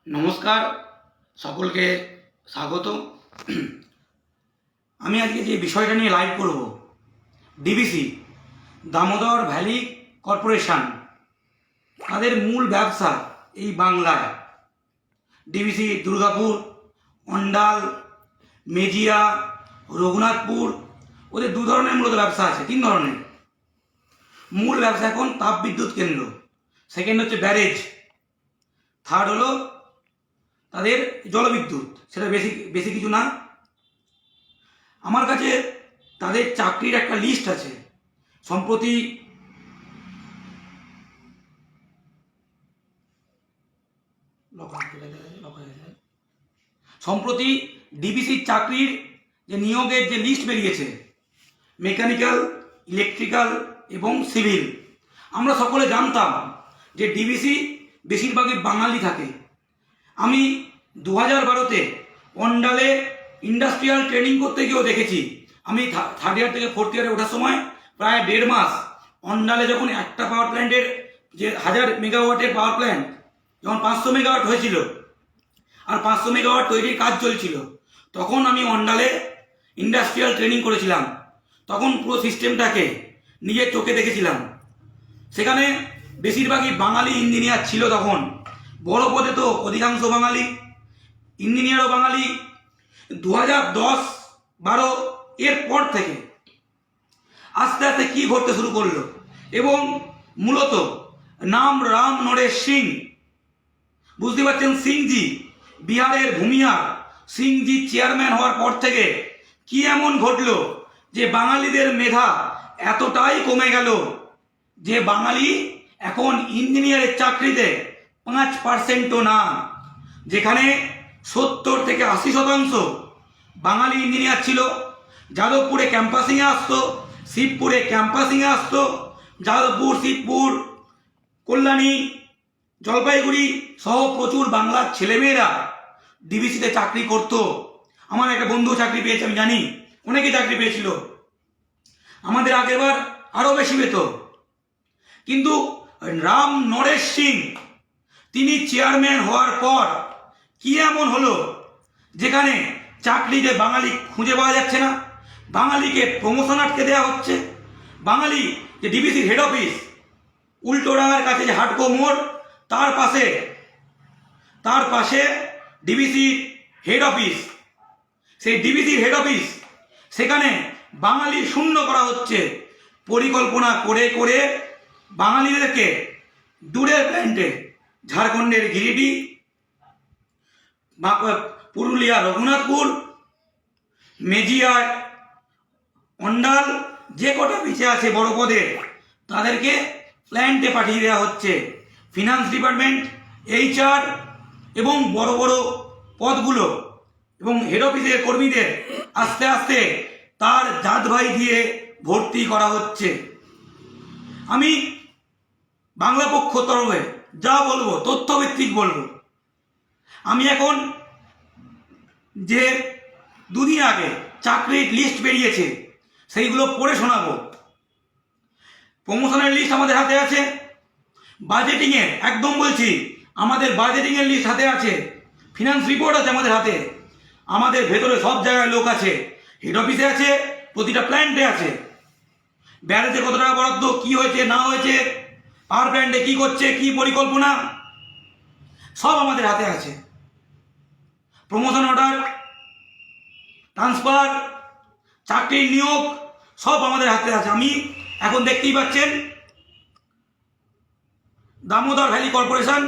নমস্কার, সকলকে স্বাগত। আমি আজকে যে বিষয়টা নিয়ে লাইভ করব, ডিবিসি দামোদর ভ্যালি কর্পোরেশন, তাদের মূল ব্যবসা এই বাংলায়। ডিবিসি দুর্গাপুর, অন্ডাল, মেজিয়া, রঘুনাথপুর, ওদের দু ধরনের মূলত ব্যবসা আছে, তিন ধরনের। মূল ব্যবসা এখন তাপবিদ্যুৎ কেন্দ্র, সেকেন্ড হচ্ছে ব্যারেজ, থার্ড হলো তাদের জলবিদ্যুৎ। সেটা বেশি বেশি কিছু না। আমার কাছে তাদের চাকরির একটা লিস্ট আছে। সম্প্রতি সম্প্রতি ডিবিসির চাকরির যে নিয়োগের যে লিস্ট বেরিয়েছে, মেকানিক্যাল, ইলেকট্রিক্যাল এবং সিভিল। আমরা সকলে জানতাম যে ডিবিসি বেশিরভাগই বাঙালি থাকে। আমি 2012-তে অন্ডালে ইন্ডাস্ট্রিয়াল ট্রেনিং করতে গিয়েও দেখেছি। আমি থার্ড ইয়ার থেকে ফোর্থ ইয়ারে ওঠার সময় প্রায় 1.5 মাস অন্ডালে, যখন একটা পাওয়ার প্ল্যান্টের যে 1000 মেগাওয়াটের পাওয়ার প্ল্যান্ট যখন 500 মেগাওয়াট হয়েছিল আর 500 মেগাওয়াট তৈরির কাজ চলছিল, তখন আমি অন্ডালে ইন্ডাস্ট্রিয়াল ট্রেনিং করেছিলাম। তখন পুরো সিস্টেমটাকে নিজের চোখে দেখেছিলাম। সেখানে বেশিরভাগই বাঙালি ইঞ্জিনিয়ার ছিল। তখন বড় পদে তো অধিকাংশ বাঙালি, ইঞ্জিনিয়ারও বাঙালি। 2010-12 এর পর থেকে আস্তে আস্তে কি ঘটতে শুরু করলো, এবং মূলত নাম রাম নরেশ সিং, বুঝতে পারছেন, সিংজি, বিহারের ভূমিহার সিংজি চেয়ারম্যান হওয়ার পর থেকে কি এমন ঘটলো যে বাঙালিদের মেধা এতটাই কমে গেল যে বাঙালি এখন ইঞ্জিনিয়ারের চাকরিতে 5%ও না। যেখানে 70-80% বাঙালি ইঞ্জিনিয়ার ছিল। যাদবপুরে ক্যাম্পাসিংয়ে আসতো, শিবপুরে ক্যাম্পাসিংয়ে আসতো। যাদবপুর, শিবপুর, কল্যাণী, জলপাইগুড়ি সহ প্রচুর বাংলার ছেলেমেয়েরা ডিবিসিতে চাকরি করতো। আমার একটা বন্ধু চাকরি পেয়েছে, আমি জানি, অনেকে চাকরি পেয়েছিল। আমাদের আগেরবার আরও বেশি পেত। কিন্তু রাম নরেশ সিং তিনি চেয়ারম্যান হওয়ার পর কি এমন হলো যেখানে চাকরিতে বাঙালি খুঁজে পাওয়া যাচ্ছে না, বাঙালিকে প্রমোশন আটকে দেওয়া হচ্ছে। বাঙালি যে ডিবিসির হেড অফিস, উল্টোডাঙার কাছে যে হাটকো মোড়, তার পাশে ডিবিসির হেড অফিস। সেই ডিবিসির হেড অফিস, সেখানে বাঙালি শূন্য করা হচ্ছে। পরিকল্পনা করে করে বাঙালিদেরকে দূরের প্ল্যান্টে, ঝাড়খণ্ডের গিরিডি, পুরুলিয়া রঘুনাথপুর, মেজিয়ায় অন্ডাল, যে কটা পিছিয়ে আছে বড় পদে, তাদেরকে প্ল্যান্টে পাঠিয়ে দেওয়া হচ্ছে। ফিনান্স ডিপার্টমেন্ট, HR এবং বড় বড় পদগুলো এবং হেড অফিসের কর্মীদের আস্তে আস্তে তার জাত ভাই দিয়ে ভর্তি করা হচ্ছে। আমি বাংলা পক্ষ তরফে যা বলবো তথ্যভিত্তিক বলবো। আমি এখন যে দুদিন আগে চাকরির লিস্ট বেরিয়েছে সেইগুলো পড়ে শোনাবো। প্রমোশনের লিস্ট আমাদের হাতে আছে, বাজেটিংয়ের, একদম বলছি, আমাদের বাজেটিংয়ের লিস্ট হাতে আছে, ফিনান্স রিপোর্ট আছে আমাদের হাতে, আমাদের ভেতরে সব জায়গায় লোক আছে, হেড অফিসে আছে, প্রতিটা প্ল্যান্টে আছে। ব্যারেজে কত টাকা বরাদ্দ, কি হয়েছে না হয়েছে, পাওয়ার প্ল্যান্টে কি করছে, কি পরিকল্পনা, সব আমাদের হাতে আছে। প্রমোশন অর্ডার, ট্রান্সফার, চাকরির নিয়োগ সব আমাদের হাতে আছে। আমি এখন দেখতেই পাচ্ছেন দামোদর ভ্যালি কর্পোরেশন,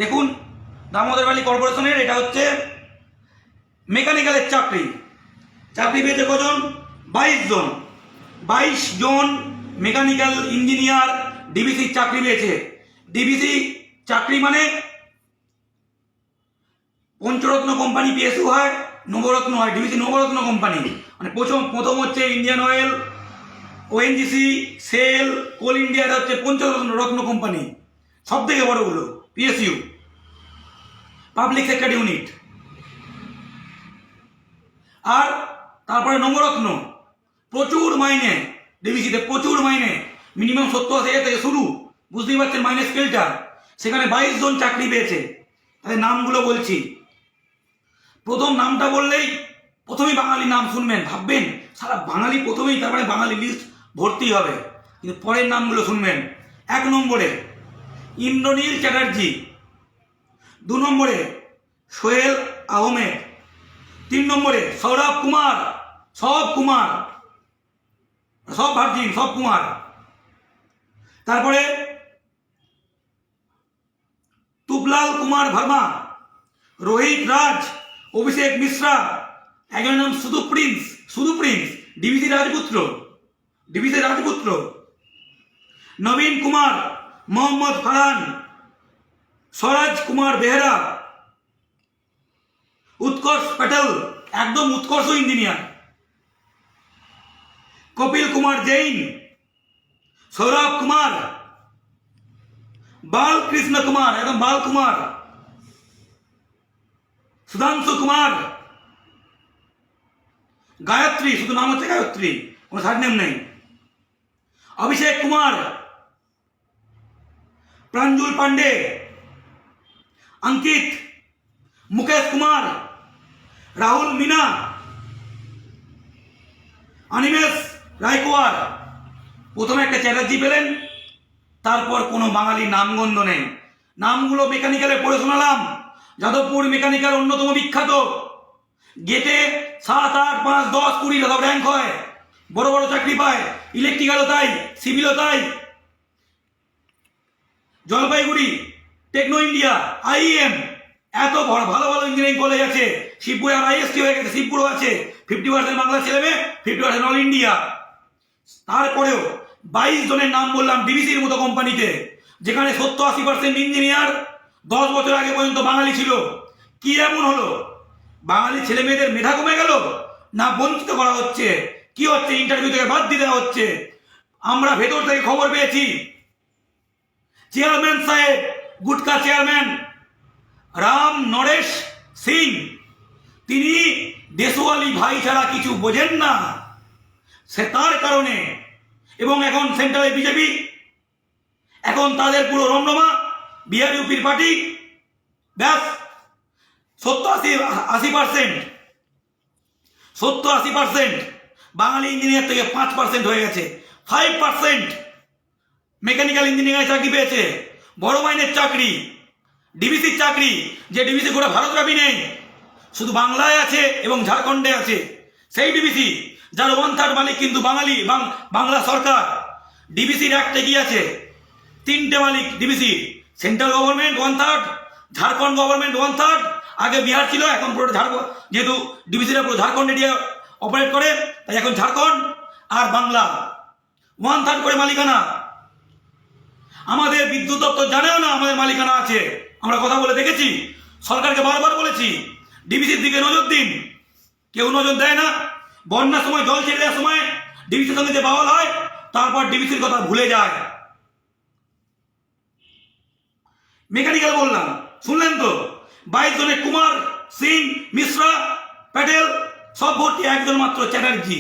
দেখুন দামোদর ভ্যালি কর্পোরেশনের এটা হচ্ছে মেকানিক্যালের চাকরি পেয়েছে কজন? 22 জন মেকানিক্যাল ইঞ্জিনিয়ার ডিবিসির চাকরি পেয়েছে। ডিবিসি চাকরি মানে পঞ্চরত্ন কোম্পানি PSU হয়, নবরত্ন হয়। ডিবিসি নবরত্ন কোম্পানি, মানে প্রথম হচ্ছে ইন্ডিয়ান অয়েল, ONGC, সেল, কোল ইন্ডিয়া, হচ্ছে পঞ্চরত্ন কোম্পানি। সব থেকে বড়গুলো PSU, পাবলিক সেক্টর ইউনিট। আর তারপরে নবরত্ন, প্রচুর মাইনে ডিবিসিতে, প্রচুর মাইনে, মিনিমাম 70-80 হাজার থেকে শুরু। বুঝতেই পারছেন মাইনে স্কেলটা। সেখানে 22 জন চাকরি পেয়েছে। তাহলে নামগুলো বলছি। প্রথম নামটা বললেই প্রথমেই বাঙালি নাম শুনবেন, ভাববেন সারা বাঙালি প্রথমেই, তারপরে বাঙালি লিস্ট ভর্তি হবে, কিন্তু পরের নামগুলো শুনবেন। 1 নম্বরে ইন্দ্রনীল চ্যাটার্জি, 2 নম্বরে সোহেল আহমেদ, 3 নম্বরে সৌরভ কুমার, সব ভার্জিন, সব কুমার। তারপরে তুবলাল কুমার ভার্মা, রোহিত রাজ, অভিষেক মিশ্রা, একজনের নাম শুধু প্রিন্স, ডিভিসি রাজপুত্র, নবীন কুমার, মোহাম্মদ ফারহান, স্বরাজ কুমার বেহরা, উৎকর্ষ প্যাটেল, একদম উৎকর্ষ ইঞ্জিনিয়ার, কপিল কুমার জৈন, সৌরভ কুমার, বালকৃষ্ণ কুমার, একদম বাল কুমার, সুধাংশু কুমার, গায়ত্রী, শুধু নাম হচ্ছে গায়ত্রী, কোনো থার্ড নেম নেই, অভিষেক কুমার, প্রাঞ্জুল পান্ডে, अंकित, मुकेश कुमार, राहुल मीना, अनिमेश रायकुमार। প্রথমে একটা চ্যাটার্জি পেলেন, তারপর কোনো বাঙালি নামগন্ধ নেই। নামগুলো মেকানিক্যালে পড়ে শোনালাম। যাদবপুর মেকানিক্যাল অন্যতম বিখ্যাত, গেটে 7, 8, 5, 10, 20 সব র্যাঙ্ক হয়, বড় বড় চাকরি পায়। ইলেকট্রিক্যালও তাই, সিভিলও তাই। জলপাইগুড়ি, টেকনো ইন্ডিয়া, IEM, এত বড় ভালো ভালো ইঞ্জিনিয়ারিং কলেজ আছে। শিবপুরে আর IST হয়ে গেছে, শিবপুরও আছে। 50% বাংলা ছেলে মেয়ে, 50% অল ইন্ডিয়া। তারপরেও 22 জনের নাম বললাম ডিভিসির মতো কোম্পানিতে, যেখানে 70-80% ইঞ্জিনিয়ার 10 বছর আগে পর্যন্ত বাঙালি ছিল। কি এমন হলো? বাঙালি ছেলে মেয়েদের মেধা কমে গেল, না বঞ্চিত করা হচ্ছে? কি হচ্ছে? ইন্টারভিউ থেকে বাদ দিয়ে দেওয়া হচ্ছে। আমরা ভেতর থেকে খবর পেয়েছি, চেয়ারম্যান সাহেব, গুটকা চেয়ারম্যান রাম নরেশ সিং, তিনি দেশওয়ালি ভাই ছাড়া কিছু বোঝেন না, সে তার কারণে। এবং এখন সেন্ট্রালে বিজেপি, এখন তাদের পুরো রমরমা, বিহার ইউপির পার্টি, ব্যাস 70-80% বাঙালি ইঞ্জিনিয়ার থেকে 5% হয়ে গেছে। 5% মেকানিক্যাল ইঞ্জিনিয়ারিং চাকরি পেয়েছে, বড় মাইনের চাকরি, ডিভিসির চাকরি, যে ডিভিসি গোটা ভারতব্যাপী নেই, শুধু বাংলায় আছে এবং ঝাড়খণ্ডে আছে। সেই ডিভিসি যার 1/3 মালিক কিন্তু বাঙালি, বাংলা সরকার। ডিভিসির একটা কি আছে, 3টে মালিক DVC, central government 1/3, Jharkhand government 1/3, আগে বিহার ছিল, এখন পুরো ঝাড়খণ্ড, যেহেতু ডিভিসিটা পুরো ঝাড়খণ্ড এরিয়া অপারেট করে, তাই এখন ঝাড়খণ্ড আর বাংলা 1/3 করে মালিকানা। আমাদের বিদ্যুৎ দপ্তর জানেও না আমাদের মালিকানা আছে, আমরা কথা বলে দেখেছি, সরকারকে বারবার বলেছি ডিভিসির দিকে নজর দিন, কেউ নজর দেয় না। বন্যার সময় জল ছেড়ে দেওয়ার সময় ডিভিসির সঙ্গে যে বাওয়াল হয়, তারপর ডিভিসির কথা ভুলে যায়। মেকানিক্যাল বললাম, শুনলেন তো? 22 জনে কুমার, সিং, মিশ্রা, প্যাটেল সব ভর্তি, একজন মাত্র চ্যাটার্জি।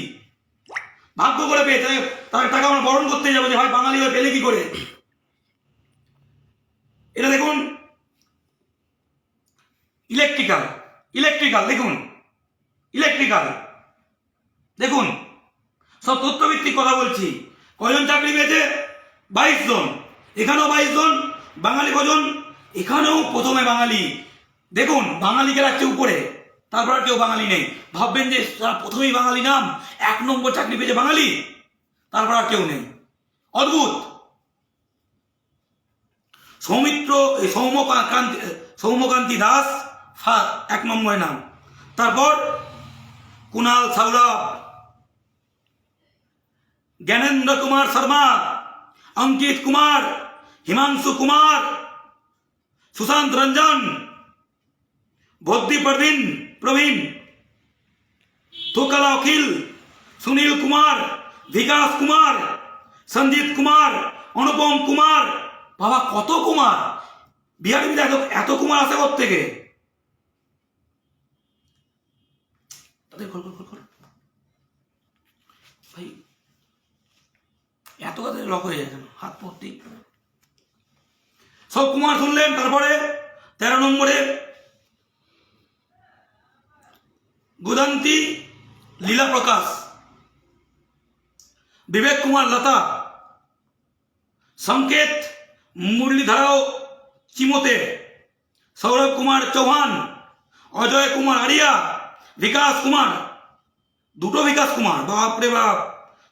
ভাগ্য করে পেয়েছে, তার টাকা আমরা বরণ করতে যাবো যে ভাই বাঙালি হয়ে পেলে কি করে। এটা দেখুন, ইলেকট্রিক্যাল দেখুন, সব তথ্যভিত্তিক কথা বলছি। কজন চাকরি পেয়েছে? 22 জন। এখানেও 22 জন। বাঙালি কজন? এখানেও প্রথমে বাঙালি। দেখুন, বাঙালিকে রাখছে উপরে, তারপর আর কেউ বাঙালি নেই। ভাববেন যে প্রথমেই বাঙালি নাম, 1 নম্বর চাকরি পেয়েছে বাঙালি, তারপর আর কেউ নেই। অদ্ভুত। সৌম্যকান্তি দাস 1 নম্বরের নাম। তারপর কুণাল সৌরভ, জ্ঞানেন্দ্র কুমার শর্মা, अंकित कुमार, हिमांशु कुमार, सुशांत रंजन, भोद्दी प्रवीण, थोकला अखिल, सुनील कुमार, विकास कुमार, संजीत कुमार, अनुपम कुमार। बाबा कत कुमार, बिहारी एत कुमार आसे कोत्थेके? भाई এত কথা লক হয়ে যায়, হাত ভর্তি সব কুমার শুনলেন। তারপরে 13 নম্বরে গুদান্তি লীলা প্রকাশ, বিবেক কুমার লতা, संकेत मुरलीधराव चिमोते, सौरभ कुमार चौहान, अजय कुमार आरिया, विकास कुमार, दुटो विकास कुमार, बाप रे बाप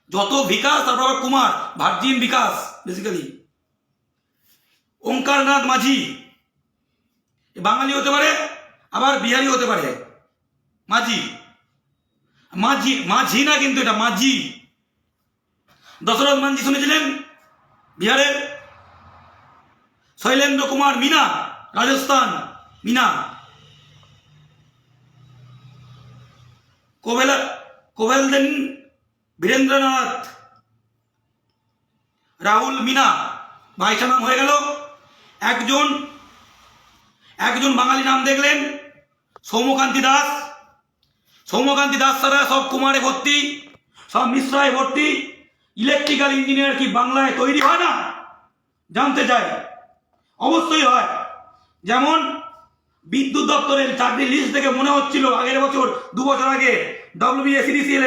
যত विकास और कुमार भार्जिन विकास बेसिकली, ओंकारनाथ माझी বাঙালি হতে পারে আবার বিহারি হতে পারে, মাঝি মাঝি মাঝি না কিন্তু এটা মাঝি। দশরথ মাঝি শুনেছিলেন বিহারের, শৈলেন্দ্র কুমার মিনা রাজস্থান মিনা, কোভেলদেন বীরেন্দ্রনাথ, রাহুল মিনা, বাইশটা নাম হয়ে গেল। একজন বাঙালি নাম দেখলেন সৌম্যকান্তি দাস। সৌম্যকান্তি দাস ছাড়া সব কুমারে ভর্তি, সব মিশ্রায় ভর্তি। ইলেকট্রিক্যাল ইঞ্জিনিয়ার কি বাংলায় তৈরি হয় না? জানতে চাই। অবশ্যই হয়। যেমন বিদ্যুৎ দপ্তরের চাকরির লিস্ট থেকে মনে হচ্ছিল আগের বছর 2 বছর আগে WBSCDCL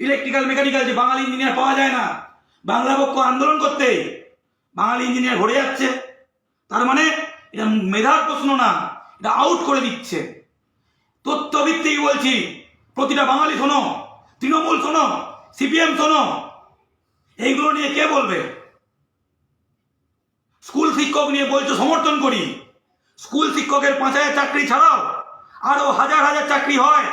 ইলেকট্রিক্যাল মেকানিক্যাল যে বাঙালি ইঞ্জিনিয়ার পাওয়া যায় না, বাংলা পক্ষ আন্দোলন করতে বাঙালি ইঞ্জিনিয়ার ভরে যাচ্ছে। তার মানে এটা মেধার প্রশ্ন না, এটা আউট করে দিচ্ছে। তথ্যভিত্তিক বলছি, প্রতিটা বাঙালি শোনো, তৃণমূল শোনো, CPM শোনো, এইগুলো নিয়ে কে বলবে? স্কুল শিক্ষক নিয়ে বলছো সমর্থন করি। স্কুল শিক্ষকের 5,000 চাকরি ছাড়াও আরো হাজার হাজার চাকরি হয়।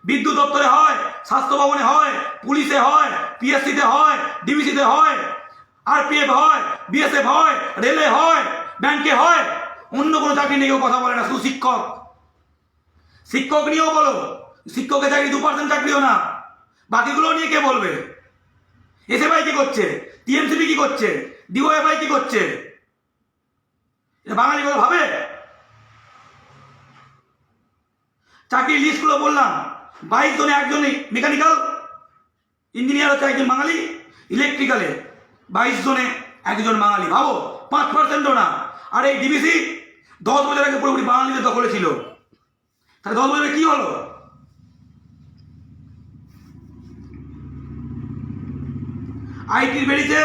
বিদ্যুৎ দপ্তরে হয়, স্বাস্থ্য ভবনে হয়, পুলিশে হয়, PSCতে হয়, DBCতে হয়, RPF হয়, BSF হয়, রেলে হয়, ব্যাংকে হয়। অন্য কোনো চাকরি নিয়ে কেউ কথা বলে না, শুধু শিক্ষক। শিক্ষক নিয়েও বলো, শিক্ষকের চাকরি 2% চাকরিও না। বাকিগুলো নিয়ে কে বলবে? SFI কি করছে? TMCP কি করছে? DOFI কি করছে? বাঙালি কথা ভাবে? চাকরির লিস্টগুলো বললাম, 22 জনে একজনই মেকানিক্যাল ইঞ্জিনিয়ার হচ্ছে একজন বাঙালি, ইলেকট্রিক্যালে 22 জনে একজন বাঙালি। ভাবো, 5%ও না। আর এই DBC 10 বছর আগে পুরোপুরি বাঙালিদের দখলে ছিল। তাহলে 10 বছরে কি হলো? আইটির বেরিয়েছে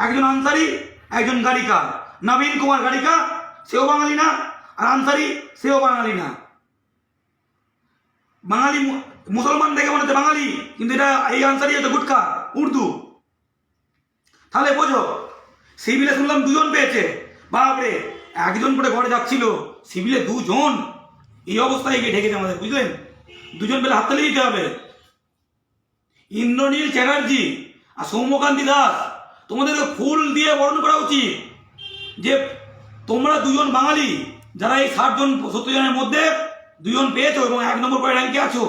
একজন আনসারি, একজন গাড়িকা। নবীন কুমার গাড়িকা, সেও বাঙালি না, আর আনসারি সেও বাঙালি না। বাঙালি মুসলমান দেখে মনে হচ্ছে বাঙালি, কিন্তু এটা এই আনসারি হচ্ছে গুটকা উর্দু। তাহলে বোঝো, সিভিলে শুনলাম 2 জন পেয়েছে। বাপরে, একজন করে ঘরে যাচ্ছিল, সিভিলে 2 জন। এই অবস্থায় গিয়ে ঢেকেছে আমাদের, বুঝলেন? 2 জন পেলে হাততালি দিতে হবে। ইন্দ্রনীল চ্যাটার্জি আর সৌম্যকান্তি দাস, তোমাদেরকে ফুল দিয়ে বরণ করা উচিত যে তোমরা 2 জন বাঙালি, যারা এই 60 জন 70 জনের মধ্যে 2 জন পেয়েছো এবং 1 নম্বর করে র্যাঙ্কে আছো।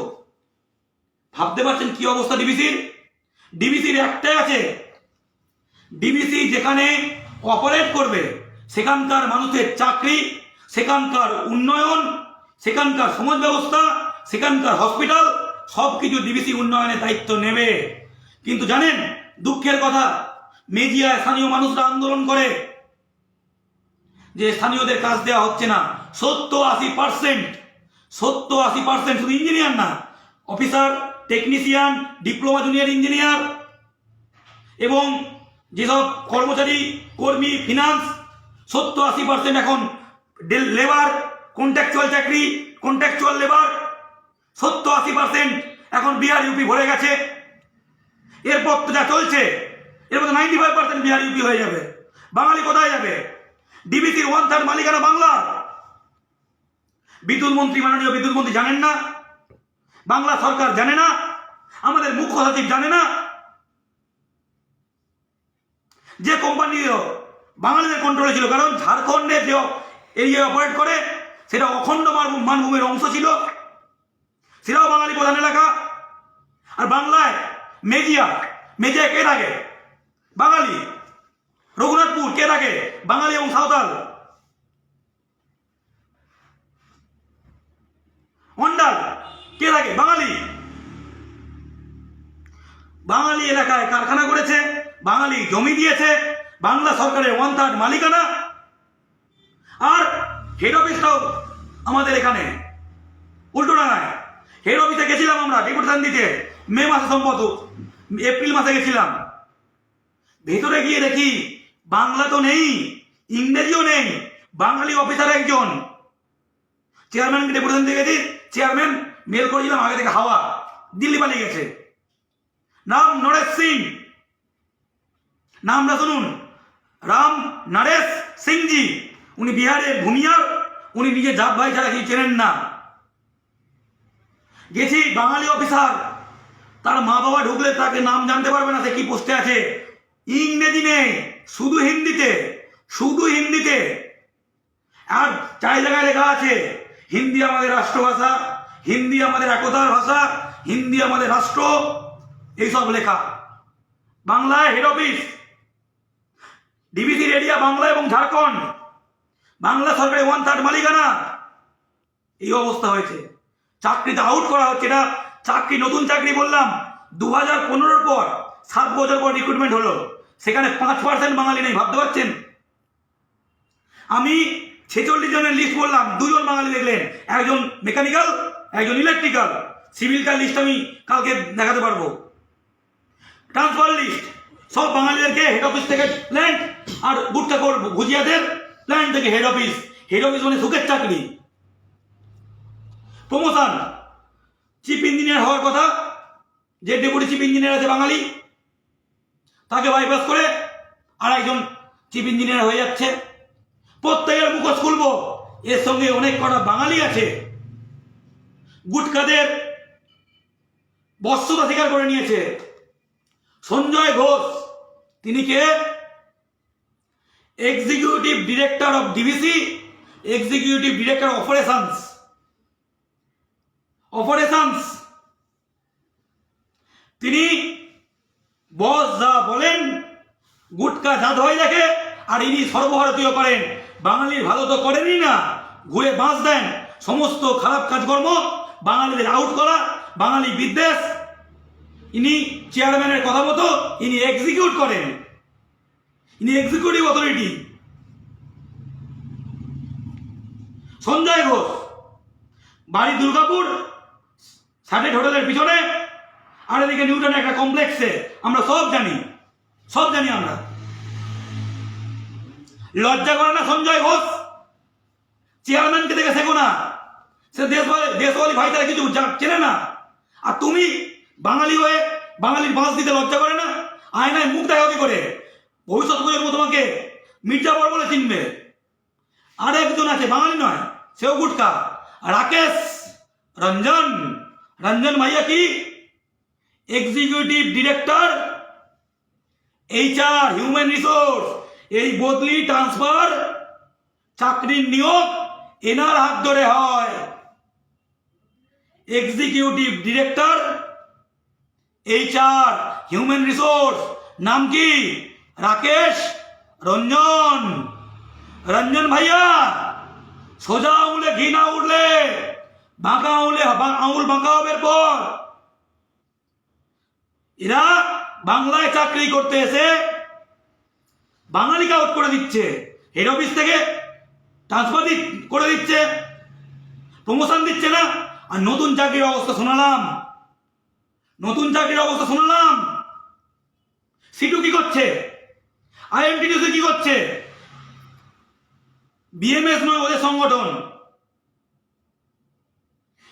ভাবতে পারছেন কি অবস্থা ডিবিসির? ডিবিসির একটাই আছে, ডিবিসি যেখানে অপারেট করবে সেখানকার মানুষের চাকরি, সেখানকার উন্নয়ন, সেখানকার সমাজ ব্যবস্থা, সেখানকার হসপিটাল, সবকিছু ডিবিসি উন্নয়নের দায়িত্ব নেবে। কিন্তু জানেন দুঃখের কথা, মেজিয়ায় স্থানীয় মানুষরা আন্দোলন করে যে স্থানীয়দের কাজ দেওয়া হচ্ছে না। 70-80%, শুধু ইঞ্জিনিয়ার না, officer, technician, diploma junior engineer এবং যেসব কর্মচারী, কর্মী, ফিনান্স, 70-80% এখন লেবার, কন্ট্রাকচুয়াল চাকরি, কন্ট্রাকচুয়াল লেবার, 70-80% এখন বিহার ইউপি ভরে গেছে। এরপর তো যা চলছে, এরপর তো 95% বিহার ইউপি হয়ে যাবে। বাঙালি কোথায় যাবে? ডিবিসির 1/3 মালিকানা বাংলা। বিদ্যুৎ মন্ত্রী, মাননীয় বিদ্যুৎ মন্ত্রী জানেন না? বাংলা সরকার জানে না? আমাদের মুখ্য সচিব জানে না? যে কোম্পানি বাঙালিদের কন্ট্রোলে ছিল, কারণ ঝাড়খণ্ডে যে এরিয়া অপারেট করে সেটা অখণ্ড মানভূমির অংশ ছিল, সেটাও বাঙালি প্রধান এলাকা। আর বাংলায় মেজিয়া কে থাকে? বাঙালি। রঘুনাথপুর কে থাকে? বাঙালি এবং সাঁওতাল। অন্ডাল কে থাকে? বাঙালি। বাঙালি এলাকায় কারখানা করেছে, বাঙালি জমি দিয়েছে, বাংলা সরকারের 1/3 মালিকানা। আর হেড অফিসটাও আমাদের এখানে উল্টোডাঙায়। হেড অফিসে গেছিলাম আমরা ডেপুটেশন দিতে, মে মাসে সম্ভবত, এপ্রিল মাসে গেছিলাম। ভেতরে গিয়ে দেখি বাংলা তো নেই, ইংরেজিও নেই, বাঙালি অফিসার একজন। চেয়ারম্যানকে ডেপুটেশন দিয়ে গেছি, চেয়ারম্যান মেল করেছিলাম আগে থেকে হাওয়া, দিল্লি পালিয়ে গেছে। নাম নরেশ সিং, নামটা শুনুন, রাম নরেশ সিংজি। উনি বিহারের ভূমিয়ার, উনি নিজে জাত ভাই ছাড়া কিছু চেনেন না। গেছি বাঙালি অফিসার, তার মা বাবা ঢুকলে তাকে নাম জানতে পারবে না সে কি পোস্টে আছে। ইংরেজি নেই, শুধু হিন্দিতে, শুধু হিন্দিতে। আর চার জায়গায় লেখা আছে হিন্দি আমাদের রাষ্ট্রভাষা, হিন্দি আমাদের একতার ভাষা, হিন্দি আমাদের রাষ্ট্র, এইসব লেখা। বাংলায় হেড অফিস, ডিবিসির এরিয়া বাংলা এবং ঝাড়খণ্ড, বাংলা সরকারের 1/3 মালিকানা। এই অবস্থা হয়েছে, চাকরিতে আউট করা হচ্ছে। এটা চাকরি, নতুন চাকরি বললাম 2015 পর 7 বছর পর রিক্রুটমেন্ট হলো, সেখানে 5% বাঙালি নেই, ভাবতে পারছেন? আমি 46 জনের লিস্ট বললাম, 2 জন বাঙালি দেখলেন, একজন মেকানিক্যাল, একজন ইলেকট্রিক্যাল। সিভিলকার লিস্ট আমি কালকে দেখাতে পারবো। ট্রান্সফার লিস্ট সব বাঙালিদেরকে হেড অফিস থেকে প্ল্যান্ট, আর গুটকাকর ভুজিয়াদের প্ল্যান্ট থেকে হেড অফিস। হেড অফিস মানে সুখের চাকরি। প্রমোশন, চিফ ইঞ্জিনিয়ার হওয়ার কথা, যে ডেপুটি চিফ ইঞ্জিনিয়ার আছে বাঙালি, তাকে বাইপাস করে আর একজন চিফ ইঞ্জিনিয়ার হয়ে যাচ্ছে। প্রত্যেকের মুখোশ খুলবো, এর সঙ্গে অনেক কটা বাঙালি আছে। গুটকাদের বস্তুতা স্বীকার করে নিয়েছে। সঞ্জয় ঘোষ, তিনি কে? Executive director of DVC, executive director operations. তিনি বস যা বলেন গুটকা জাত হয়ে দেখে, আর ইনি সর্বভারতীয় করেন। বাঙালির ভালো তো করেনই না, ঘুরে বাঁশ দেন। সমস্ত খারাপ কাজকর্ম, বাঙালিদের আউট করা, বাঙালি বিদ্বেষ। ইনি চেয়ারম্যানের কথা মতো ইনি এক্সিকিউট করেন, ইনি এক্সিকিউটিভ অথরিটি। সঞ্জয় ঘোষ, বাড়ি দুর্গাপুর, স্যাটেট হোটেলের পিছনে, আর এদিকে নিউটনে একটা কমপ্লেক্সে। আমরা সব জানি আমরা। লজ্জা করে না সঞ্জয় ঘোষ? চেয়ারম্যানকে দেখে শেখো না, সে দেশওয়ালি ভাই তারা কিছু চেনে না। আর তুমি বাঙালি হয়ে বাঙালির বাঁশ দিতে লজ্জা করে না? আয়নায় মুখ দেখা কি করে? ভবিষ্যৎ প্রজন্ম তোমাকে মির্জাপুর বলে চিনবে। আর একজন আছে, বাঙালি নয়, সেও গুটকা, রাকেশ রঞ্জন ভাইয়া কি executive director HR, human resource. এই বদলি, ট্রান্সফার, চাকরির নিয়োগ এনার হাত ধরে হয়। Executive director HR, human resource, নাম কি? রাকেশ রঞ্জন ভাইয়া। সোজা আঙুলে ঘি না উঠলে বাঁকা আঙুল বাঁকা হবে। পর এরা বাংলায় চাকরি করতে এসে বাঙালিকে আউট করে দিচ্ছে, হেড অফিস থেকে ট্রান্সফার করে দিচ্ছে, প্রমোশন দিচ্ছে না। আর নতুন চাকরির অবস্থা শোনালাম, সিটু কি করছে? IMTDC কি করছে? BMS নয় ওদের সংগঠন।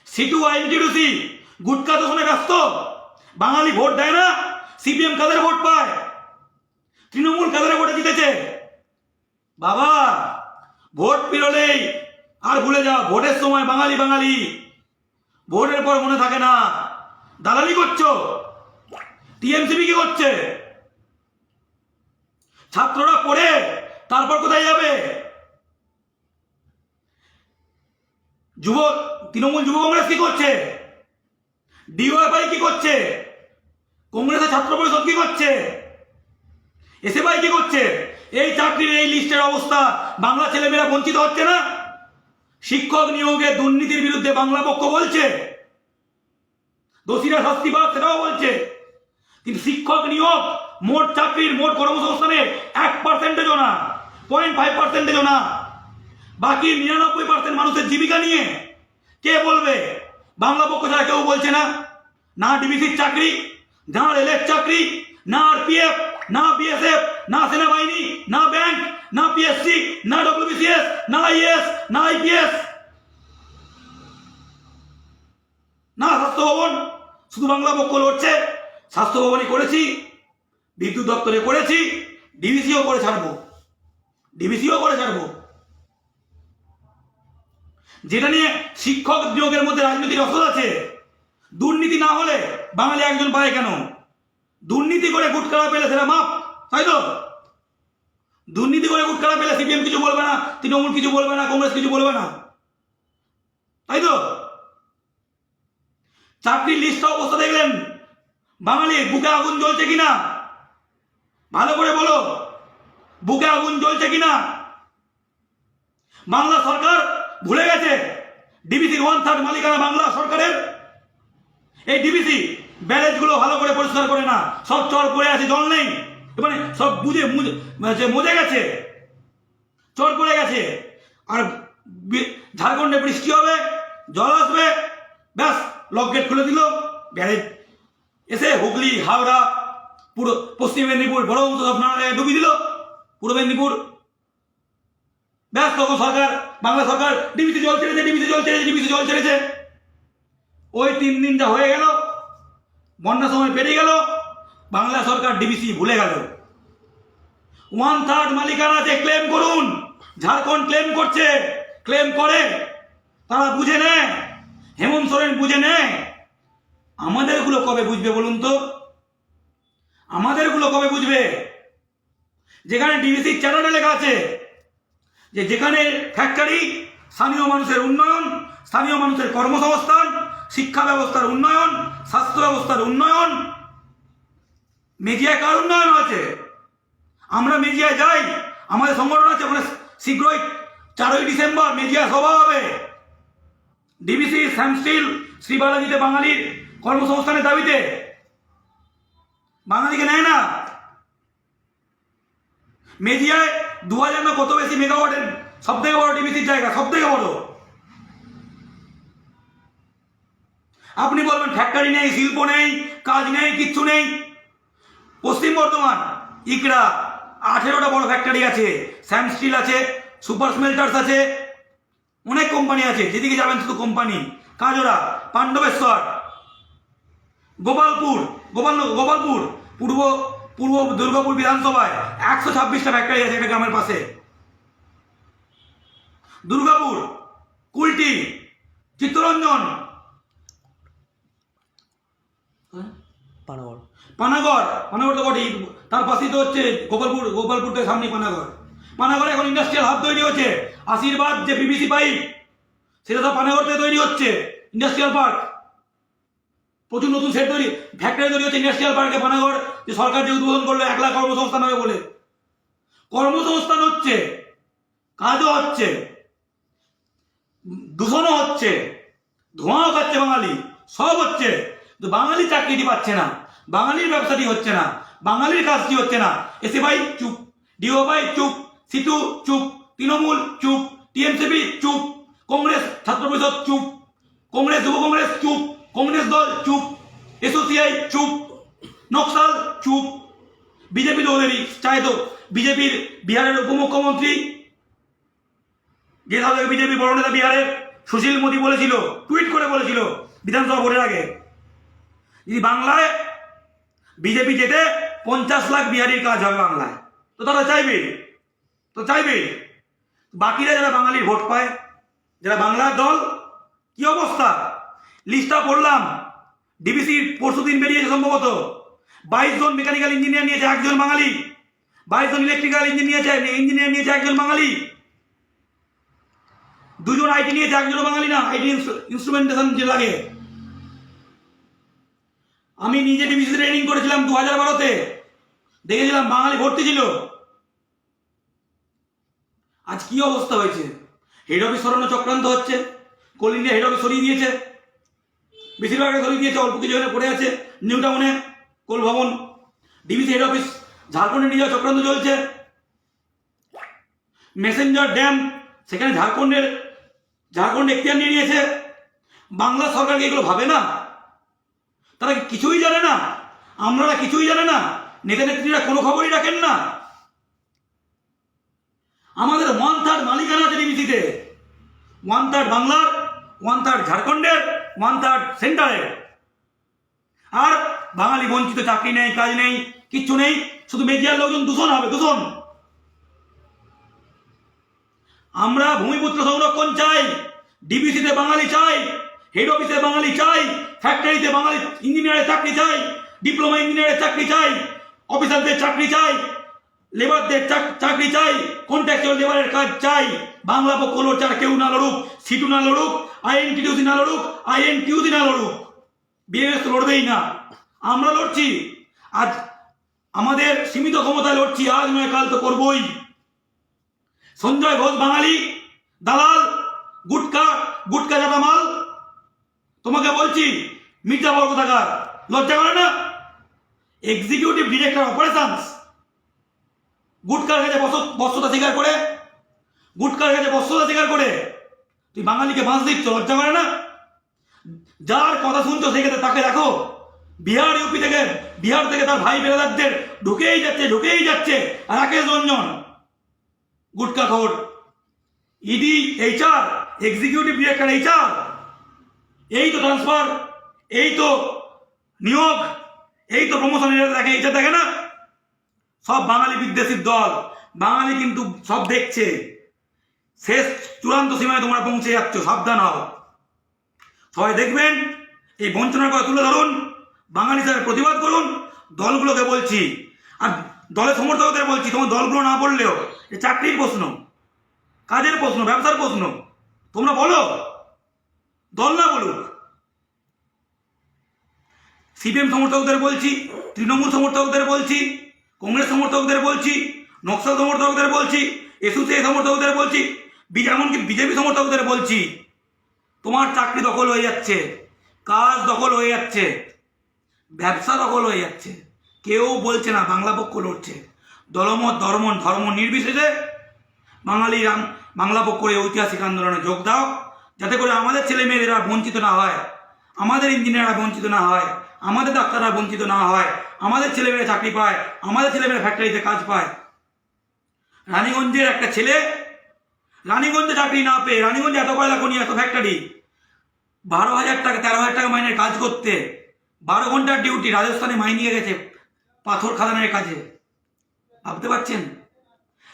সিটু, IMTDC গুটকা দোষণে ব্যস্ত। বাঙালি ভোট দেয় না, CPM কাদের ভোট পায়? তৃণমূল কাদের ভোটে জিতেছে? বাবা, ভোট পেরোলেই আর ভুলে যাও, ভোটের সময় বাঙালি, ভোটের পর মনে থাকে না। দালালি করছো। TMCB কি করছে? ছাত্ররা পড়ে তারপর কোথায় যাবে? তৃণমূল যুব কংগ্রেস কি করছে? DYFI কি করছে? কংগ্রেসের ছাত্র পরিষদ কি করছে? SFI কি করছে? এই চাকরির এই লিস্টের অবস্থা, বাংলা ছেলেমেয়েরা বঞ্চিত হচ্ছে না? শিক্ষক নিয়োগে দুর্নীতির বিরুদ্ধে বাংলা পক্ষ বলছে, দোষীরা শাস্তি পাক সেটাও বলছে। কিন্তু শিক্ষক নিয়োগ মোট চাকরির, মোট কর্মসংস্থানের 1%ও না, 0.5%ও না। বাকি 99% মানুষের জীবিকা নিয়ে কে বলবে? বাংলা পক্ষ ছাড়া কেউ বলছে না। না ডিবিসির চাকরি, না রেলের চাকরি, না আরপিএফ, না বিএসএফ, না সেনাবাহিনী, না ব্যাংক, না পিএসসি, না ডব্লিউবিসিএস, না আইএস, না আইপিএস, না স্বাস্থ্য ভবন। শুধু বাংলা পক্ষ লড়ছে। স্বাস্থ্য ভবনই করেছি, বিদ্যুৎ দপ্তরে করেছি, ডিবিসিও করে ছাড়বো, ডিবিসিও করে ছাড়বো। যেটা নিয়ে শিক্ষক নিয়োগের মধ্যে রাজনীতির রসদ আছে। দুর্নীতি না হলে বাঙালি একজন পায় কেন? দুর্নীতি করে গুটখাড়া পেলে সেটা মাপ, তাই তো? দুর্নীতি করে গুটখাড়া পেলে সিপিএম কিছু বলবে না, তৃণমূল কিছু বলবে না, কংগ্রেস কিছু বলবে না, তাই তো? চাকরির লিস্ট অবস্থা দেখলেন? বাঙালি বুকে আগুন জ্বলছে কিনা ভালো করে বলো, বুকে আগুন জ্বলছে কিনা? বাংলা সরকার ভুলে গেছে ডিবিসির 1/3 মালিকানা বাংলা সরকারের। এই ডিবিসি ব্যারেজগুলো ভালো করে পরিষ্কার করে না, সব চর পড়ে আছে, জল নেই, মানে সব মজে গেছে, চর পড়ে গেছে। আর ঝাড়খণ্ডে বৃষ্টি হবে, জল আসবে, ব্যাস লক গেট খুলে দিল, ব্যারেজ এসে হুগলি, হাওড়া, পুরো পশ্চিম মেদিনীপুর, বড় অংশ সব নানায় ডুবি দিল, পূর্ব মেদিনীপুর। ব্যাস তখন সরকার, বাংলা সরকার ডিবিসি জল ছেড়েছে, ডিবিসি জল ছেড়েছে, ডিবিসি জল ছেড়েছে। ওই 3 দিন যা হয়ে গেল, বন্যার সময় পেরিয়ে গেল, বাংলা সরকার ডিবিসি ভুলে গেল। 1/3 মালিকানা আছে, ক্লেম করুন। ঝাড়খণ্ড ক্লেম করছে, ক্লেম করে, তারা বুঝে নেয়, হেমন্ত সোরেন বুঝে নেয়। আমাদেরগুলো কবে বুঝবে বলুন তো? আমাদেরগুলো কবে বুঝবে? যেখানে ডিবিসির চ্যানেলে লেখা আছে যে যেখানে ফ্যাক্টরি, স্থানীয় মানুষের উন্নয়ন, স্থানীয় মানুষের কর্মসংস্থান, শিক্ষা ব্যবস্থার উন্নয়ন, স্বাস্থ্য ব্যবস্থার উন্নয়ন। মেজিয়ায় কার উন্নয়ন আছে? আমরা মেজিয়ায় যাই, আমাদের সংগঠন আছে, ওখানে শীঘ্রই 4ই ডিসেম্বর মেজিয়া সভা হবে। ডিবিসি, স্যামস্টিল, শ্রীবালাজিতে বাঙালির কর্মসংস্থানের দাবিতে। বাঙালিকে নেয় না। মেজিয়ায় 2000 না কত বেশি মেগাওয়াটের সব থেকে বড় ডিবিসির জায়গা, সব থেকে বড়। আপনি বলবেন ফ্যাক্টরি নেই, শিল্প নেই, কাজ নেই, কিচ্ছু নেই। পশ্চিম বর্ধমান ইকড়া 18টা বড় ফ্যাক্টরি আছে, স্যামস্টিল আছে, সুপার স্মেল্টার্স আছে, অনেক কোম্পানি আছে, যেদিকে যাবেন শুধু কোম্পানি। কাজরা, পাণ্ডবেশ্বর, গোপালপুর, গোপালপুর পূর্ব দুর্গাপুর বিধানসভায় 126টা ফ্যাক্টরি আছে একটা গ্রামের পাশে। দুর্গাপুর, কুলটি, চিত্তরঞ্জন, পানাগড় তো বটেই, তার পাশেই তো হচ্ছে গোপালপুরটা সামনে পানাগড়ে এখন ইন্ডাস্ট্রিয়াল হাব তৈরি হচ্ছে। আশীর্বাদ যে পিভিসি পাইপ, সেটা তো পানাগড় থেকে তৈরি হচ্ছে, ইন্ডাস্ট্রিয়াল পার্ক। প্রচুর নতুন সেট তৈরি, ফ্যাক্টরি তৈরি হচ্ছে ইন্ডাস্ট্রিয়াল পার্কে পানাগড়। যে সরকার যে উদ্বোধন করলো 1 লাখ কর্মসংস্থান হবে বলে, কর্মসংস্থান হচ্ছে, কাজও হচ্ছে, দূষণও হচ্ছে, ধোঁয়াও খাচ্ছে বাঙালি, সব হচ্ছে। তো বাঙালি চাকরিটি পাচ্ছে না, বাঙালির ব্যবসাটি হচ্ছে না, বাঙালির কাজটি হচ্ছে না। এসে ভাই চুপ, ডিও ভাই চুপ, সিটু চুপ, তৃণমূল চুপ, টিএমসিপি চুপ, কংগ্রেস ছাত্র পরিষদ চুপ, কংগ্রেস যুব কংগ্রেস চুপ, কংগ্রেস দল চুপ, এসোসিআই চুপ, নকশাল চুপ। বিজেপি তো ওদেরই চায়। তো বিজেপির বিহারের উপমুখ্যমন্ত্রী, যে সাথে বিজেপি বড় নেতা বিহারের সুশীল মোদী বলেছিল, টুইট করে বলেছিল বিধানসভা ভোটের আগে, যদি বাংলায় বিজেপি যেতে 50 লাখ বিহারির কাজ হবে বাংলায়। তো তারা চাইবে। বাকিরা যারা বাঙালির ভোট পায়, যারা বাংলার দল, কি অবস্থা? লিস্টটা পড়লাম, ডিবিসির পরশুদিন বেরিয়েছে সম্ভবত। 22 জন মেকানিক্যাল ইঞ্জিনিয়ার নিয়েছে, 1 জন বাঙালি। 22 জন ইলেকট্রিক্যাল ইঞ্জিনিয়ার নিয়েছে, 1 জন বাঙালি। 2 জন আইটি নিয়েছে, 1 জন বাঙালি না, আইটি ইনস্ট্রুমেন্টেশন যে লাগে। আমি নিজে ডিবিসি ট্রেনিং করেছিলাম 2012-তে, দেখেছিলাম বাঙালি ভর্তি ছিল। আজ কি অবস্থা হয়েছে? হেড অফিস সরানো চক্রান্ত হচ্ছে। কোল ইন্ডিয়া হেড অফিস সরিয়ে দিয়েছে, বেশিরভাগটা সরিয়ে দিয়েছে, অল্প কিছু এখানে পড়ে আছে নিউ টাউনে কোল ভবন। ডিবিসি হেড অফিস ঝাড়খণ্ডে নিয়ে যাওয়া চক্রান্ত চলছে। মেসেঞ্জার ড্যাম সেখানে ঝাড়খণ্ড এখতিয়ার নিয়ে নিয়েছে। বাংলা সরকারকে এগুলো ভাবে না? তারা কিছুই জানে না? আমরা কিছুই জানে না? নেতা নেত্রীরা কোনো খবরই রাখেন না? আমাদের 1/3 মালিকানা আছে ডিবিসিতে, 1/3 বাংলার, 1/3 ঝাড়খণ্ডের, 1/3 সেন্টারের। আর বাঙালি বঞ্চিত, চাকরি নেই, কাজ নেই, কিচ্ছু নেই, শুধু মিডিয়ার লোকজন দূষণ হবে, দূষণ। আমরা ভূমিপুত্র সংরক্ষণ চাই, ডিবিসিতে বাঙালি চাই, হেড অফিসে বাঙালি চাই, ফ্যাক্টরিতে বাঙালি ইঞ্জিনিয়ারের চাকরি চাই, ডিপ্লোমা ইঞ্জিনিয়ারের চাকরি চাই, অফিসারদের চাকরি চাই, লেবারদের চাকরি চাই, কন্ট্রাকচুয়াল লেবারের কাজ চাই। বাংলা পক্ষ লড়ছে, আর কেউ না লড়ুক, সিটু না লড়ুক, আইএনটিটিউসি না লড়ুক, আইএনটিউসি না লড়ুক, বিএমএস তো লড়বেই না, আমরা লড়ছি। আজ আমাদের সীমিত ক্ষমতায় লড়ছি, আজ নয় কাল তো করবই। সঞ্জয় ঘোষ বাঙালি দালাল, গুটকা জাতা মাল। তোমাকে বলছি, মির্জা বরকতাকার, লজ্জা করে না? এক্সিকিউটিভ ডিরেক্টর অপারেশনস, গুটকার কাছে বস্ত্রতা স্বীকার করে, তুই বাঙালিকে বাঁশ দিচ্ছ, লজ্জা করে না? যার কথা শুনছো সেক্ষেত্রে তাকে দেখো, বিহার থেকে তার ভাই বেরাদারদের ঢুকেই যাচ্ছে রাকেশ রঞ্জন, গুটকা খবর। ED, HR, executive director HR, এই তো ট্রান্সফার, এই তো নিয়োগ, এই তো প্রমোশন দেখে, এইটা দেখে না? সব বাঙালি বিদ্বেষীর দল। বাঙালি কিন্তু সব দেখছে। শেষ চূড়ান্ত সীমায় তোমরা পৌঁছে যাচ্ছ, সাবধান হও। সবাই দেখবেন, এই বঞ্চনার কথা তুলে ধরুন, বাঙালি হিসাবে প্রতিবাদ করুন। দলগুলোকে বলছি, আর দলের সমর্থকদের বলছি, তোমার দলগুলো না বললেও চাকরির প্রশ্ন, কাজের প্রশ্ন, ব্যবসার প্রশ্ন তোমরা বলো, দল না বলুক। সিপিএম সমর্থকদের বলছি, তৃণমূল সমর্থকদের বলছি, কংগ্রেস সমর্থকদের বলছি, নকশাল সমর্থকদের বলছি, এসইউসিআই সমর্থকদের বলছি, এমনকি বিজেপি সমর্থকদের বলছি, তোমার চাকরি দখল হয়ে যাচ্ছে, কাজ দখল হয়ে যাচ্ছে, ব্যবসা দখল হয়ে যাচ্ছে। কেউ বলছে না, বাংলা পক্ষ লড়ছে। দলমত, ধর্ম নির্বিশেষে বাংলা পক্ষের এই ঐতিহাসিক আন্দোলনে যোগ দাও, যাতে করে আমাদের ছেলে মেয়েরা বঞ্চিত না হয়, আমাদের ইঞ্জিনিয়াররা বঞ্চিত না হয়, আমাদের ডাক্তাররা বঞ্চিত না হয়, আমাদের ছেলেমেয়েরা চাকরি পায়, আমাদের ছেলেমেয়েরা ফ্যাক্টরিতে কাজ পায়। রানীগঞ্জের একটা ছেলে রানীগঞ্জে চাকরি না পেয়ে, রানীগঞ্জে এত কয়লা খনি, এত ফ্যাক্টরি, 12,000 টাকা 13,000 টাকা মাইনের কাজ করতে 12 ঘন্টার ডিউটি, রাজস্থানে মাইনিয়ে গেছে পাথর খাদানের কাজে। ভাবতে পারছেন?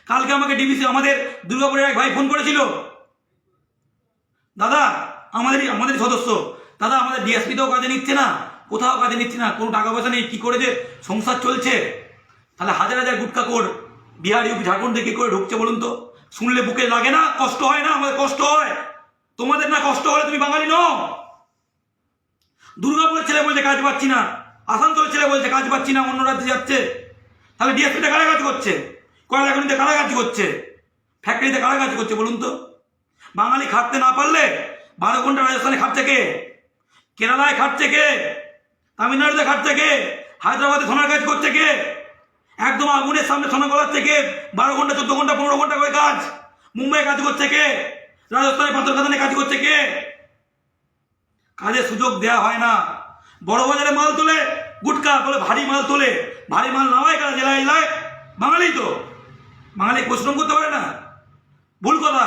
কালকে আমাকে ডিবিসি, আমাদের দুর্গাপুরের এক ভাই ফোন করেছিল, দাদা আমাদের সদস্য, দাদা আমাদের ডিএসপিতেও কাজে নিচ্ছে না, কোথাও কাজে নিচ্ছে না, কোনো টাকা পয়সা নেই, কি করে যে সংসার চলছে। তাহলে হাজার হাজার গুটকাখোর বিহার, ইউপি, ঝাড়খণ্ড থেকে করে ঢুকছে বলুন তো? শুনলে বুকে লাগে না? কষ্ট হয় না? আমাদের কষ্ট হয়, তোমাদের না কষ্ট হলে তুমি বাঙালি নও। দুর্গাপুরের ছেলে বলছে কাজ পাচ্ছি না, আসানসোলের ছেলে বলছে কাজ পাচ্ছি না, অন্য রাজ্যে যাচ্ছে। তাহলে ডিএসপিতে কারা কাজ করছে? কয়লা খনিতে কারা কাজ করছে? ফ্যাক্টরিতে কারা কাজ করছে বলুন তো? বাঙালি খাটতে না পারলে 12 ঘন্টা রাজস্থানে খাটছে কে? কেরালায় খাটছে কে? তামিলনাড়ুতে খাটছে কে? হায়দ্রাবাদে সোনার কাজ করছে কে? একদম আগুনের সামনে সোনা গলাচ্ছে কে? 12 ঘন্টা, 14 ঘন্টা, 15 ঘন্টা করে কাজ। মুম্বাই কাজ করছে কে? রাজস্থানে পাথর খাদানে কাজ করছে কে? কাজের সুযোগ দেওয়া হয় না। বড় বাজারে মাল তোলে, গুটকা বলে ভারী মাল তোলে, ভারী মাল নামায় কারা জেলায় জেলায়? বাঙালি তো, বাঙালি পরিশ্রম করতে পারে না? ভুল কথা।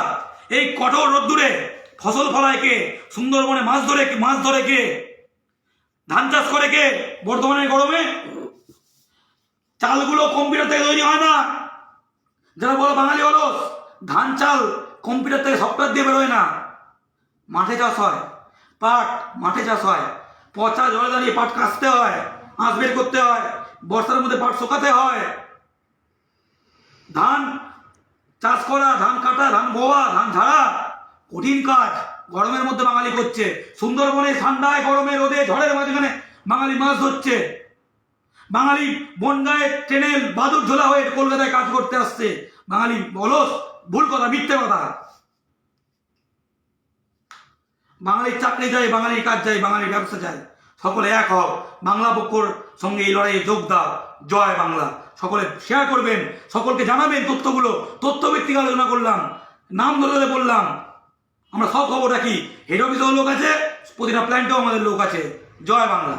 এই কঠোর রোদ্দুরে ফসল ফলায় কে? সুন্দরবনে মাছ ধরে কে? ধান চাষ করে কে? বর্ধমানের গরমে চালগুলো কম্পিউটার থেকে তৈরি হয় না। যারা বলো বাঙালি অলস, ধান চাল কম্পিউটার থেকে সফটওয়্যার দিয়ে বেরোয় না, মাঠে চাষ হয়, পাট মাঠে চাষ হয়, পচা জলে দাঁড়িয়ে পাট কাটতে হয়, আঁশ বের করতে হয়, বর্ষার মধ্যে পাট শুকাতে হয়। ধান চাষ করা, ধান কাটা, ধান বোয়া, ধান ঝাড়া কঠিন কাজ, গরমের মধ্যে বাঙালি করছে। সুন্দরবনে ঠান্ডায়, গরমে, রোদে, ঝড়ের মাঝখানে বাঙালি মাছ ধরছে। বাঙালি বনগাঁয়ে ট্রেনে বাদুর ঝোলা হয়ে কলকাতায় কাজ করতে আসছে। বাঙালি অলস, ভুল কথা, মিথ্যে কথা। বাঙালির চাকরি চাই, বাঙালির কাজ চাই, বাঙালির ব্যবসা চাই। সকলে এক হও, বাংলা পক্ষর সঙ্গে এই লড়াইয়ে যোগ দাও। জয় বাংলা। সকলে শেয়ার করবেন, সকলকে জানাবেন তথ্যগুলো। তথ্যভিত্তিক আলোচনা করলাম, নাম ধরে বললাম, আমরা সব খবর রাখি, হেড অফিসেও লোক আছে, প্রতিটা প্ল্যান্টেও আমাদের লোক আছে। জয় বাংলা।